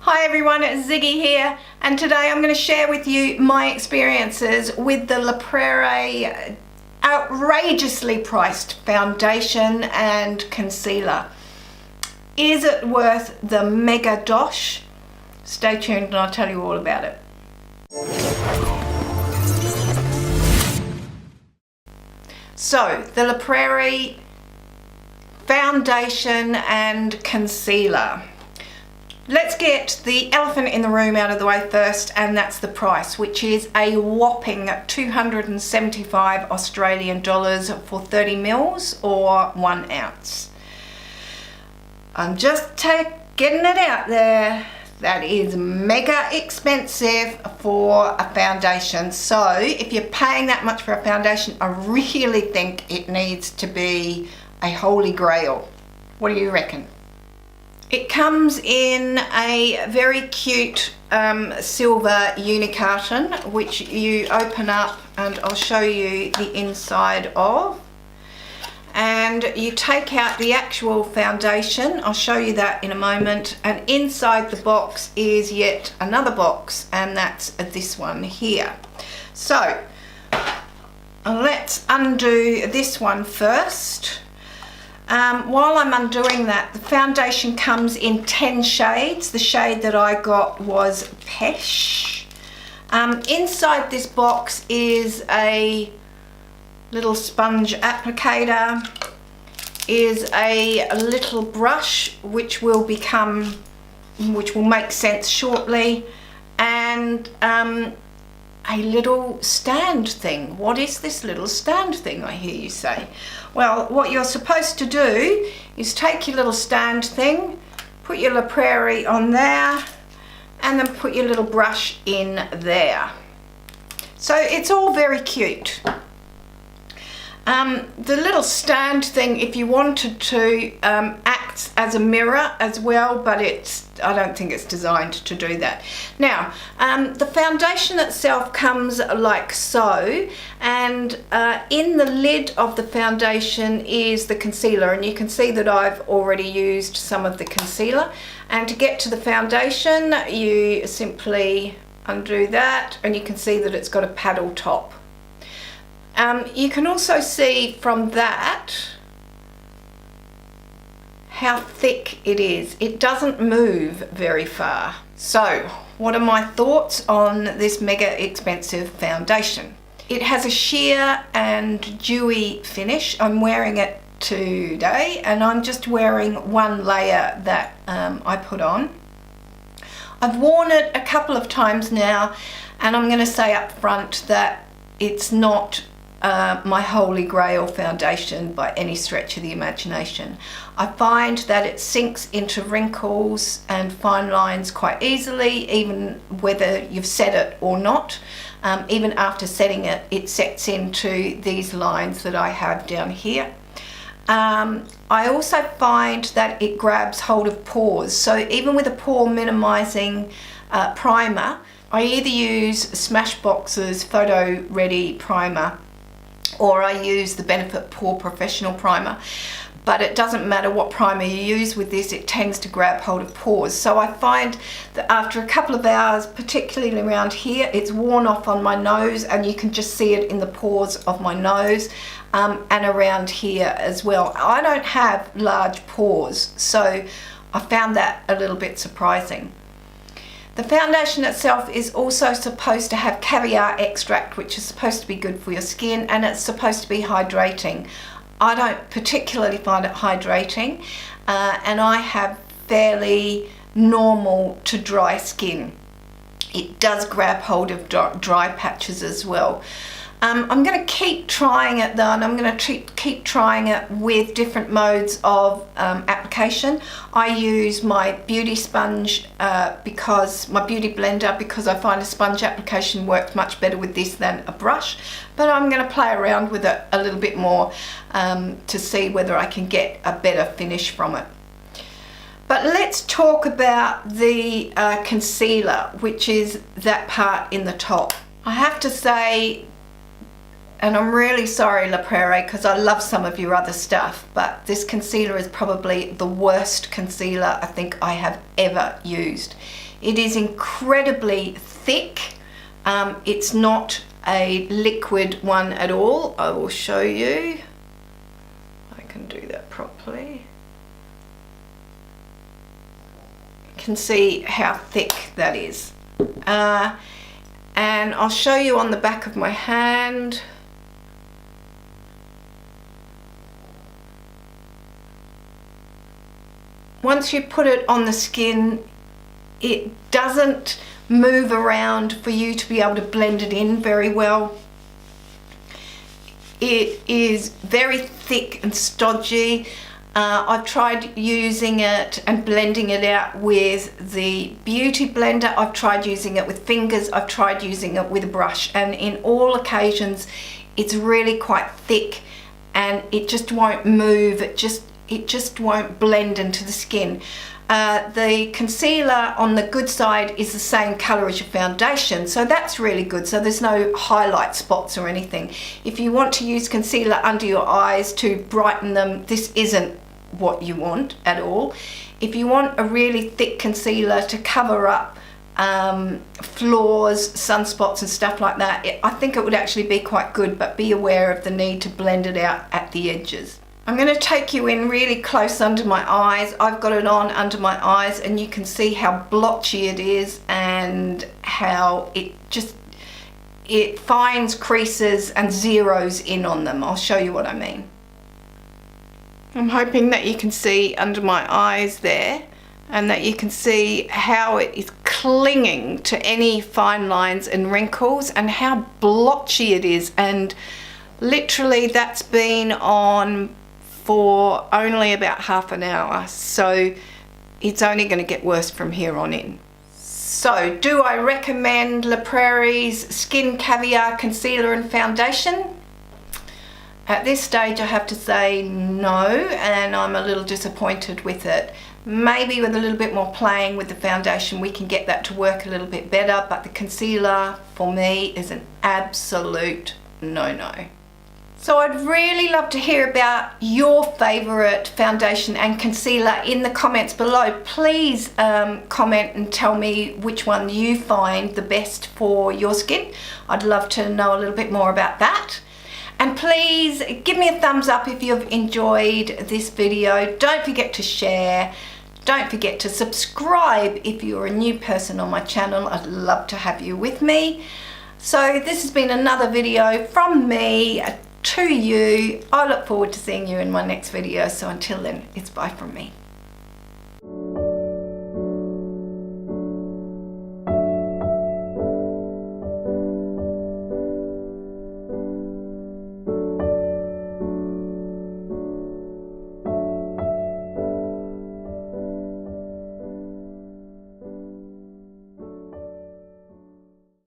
Hi everyone, it's Ziggy here, and today I'm going to share with you my experiences with the Praire outrageously priced foundation and concealer. Is it worth the mega dosh? Stay tuned and I'll tell you all about it. So, the Praire foundation and concealer. Let's get the elephant in the room out of the way first, and that's the price, which is a whopping 275 Australian dollars for 30 mils or 1 ounce. I'm just getting it out there. That is mega expensive for a foundation. So if you're paying that much for a foundation, I really think it needs to be a holy grail. What do you reckon? It comes in a very cute silver uni-carton, which you open up and I'll show you the inside of. And you take out the actual foundation. I'll show you that in a moment. And inside the box is yet another box, and that's this one here. So let's undo this one first. While I'm undoing that, the foundation comes in 10 shades. The shade that I got was Pesh. Inside this box is a little sponge applicator, is a little brush which will make sense shortly, and a little stand thing. What is this little stand thing, I hear you say? Well, what you're supposed to do is take your little stand thing, put your Praire on there, and then put your little brush in there. So it's all very cute. The little stand thing, if you wanted to, acts as a mirror as well, but I don't think it's designed to do that. Now, the foundation itself comes like so, and in the lid of the foundation is the concealer, and you can see that I've already used some of the concealer. And to get to the foundation, you simply undo that, and you can see that it's got a paddle top. You can also see from that how thick it is. It doesn't move very far. So, what are my thoughts on this mega expensive foundation? It has a sheer and dewy finish. I'm wearing it today, and I'm just wearing one layer that I put on. I've worn it a couple of times now, and I'm going to say up front that it's not my holy grail foundation by any stretch of the imagination. I find that it sinks into wrinkles and fine lines quite easily, even whether you've set it or not. Even after setting it, it sets into these lines that I have down here. I also find that it grabs hold of pores, so even with a pore minimizing primer, I either use Smashbox's Photo Ready primer, or I use the Benefit Pore Professional primer. But it doesn't matter what primer you use with this, it tends to grab hold of pores. So I find that after a couple of hours, particularly around here, it's worn off on my nose, and you can just see it in the pores of my nose, and around here as well. I don't have large pores, so I found that a little bit surprising. The foundation itself is also supposed to have caviar extract, which is supposed to be good for your skin, and it's supposed to be hydrating. I don't particularly find it hydrating, and I have fairly normal to dry skin. It does grab hold of dry patches as well. I'm going to keep trying it though, and I'm going to keep trying it with different modes of application. I use my beauty sponge my beauty blender, because I find a sponge application works much better with this than a brush, but I'm going to play around with it a little bit more to see whether I can get a better finish from it. But let's talk about the concealer, which is that part in the top. I have to say, And I'm really sorry, La Praire, because I love some of your other stuff, but this concealer is probably the worst concealer I think I have ever used. It is incredibly thick. It's not a liquid one at all. I will show you. I can do that properly. You can see how thick that is. And I'll show you on the back of my hand. Once you put it on the skin, it doesn't move around for you to be able to blend it in very well. It is very thick and stodgy. I've tried using it and blending it out with the beauty blender. I've tried using it with fingers. I've tried using it with a brush, and in all occasions it's really quite thick and it just won't move. It just won't blend into the skin. The concealer on the good side is the same color as your foundation, so that's really good. So there's no highlight spots or anything. If you want to use concealer under your eyes to brighten them, this isn't what you want at all. If you want a really thick concealer to cover up flaws, sunspots and stuff like that, I think it would actually be quite good, but be aware of the need to blend it out at the edges. I'm going to take you in really close under my eyes. I've got it on under my eyes and you can see how blotchy it is and how it finds creases and zeroes in on them. I'll show you what I mean. I'm hoping that you can see under my eyes there, and that you can see how it is clinging to any fine lines and wrinkles and how blotchy it is. And literally that's been on for only about half an hour, so it's only going to get worse from here on in. So do I recommend La Prairie's Skin Caviar Concealer and Foundation? At this stage I have to say no, and I'm a little disappointed with it. Maybe with a little bit more playing with the foundation we can get that to work a little bit better, but the concealer for me is an absolute no-no. So I'd really love to hear about your favourite foundation and concealer in the comments below. Please comment and tell me which one you find the best for your skin. I'd love to know a little bit more about that. And please give me a thumbs up if you've enjoyed this video. Don't forget to share. Don't forget to subscribe if you're a new person on my channel. I'd love to have you with me. So this has been another video from me to you. I look forward to seeing you in my next video. So until then, it's bye from me.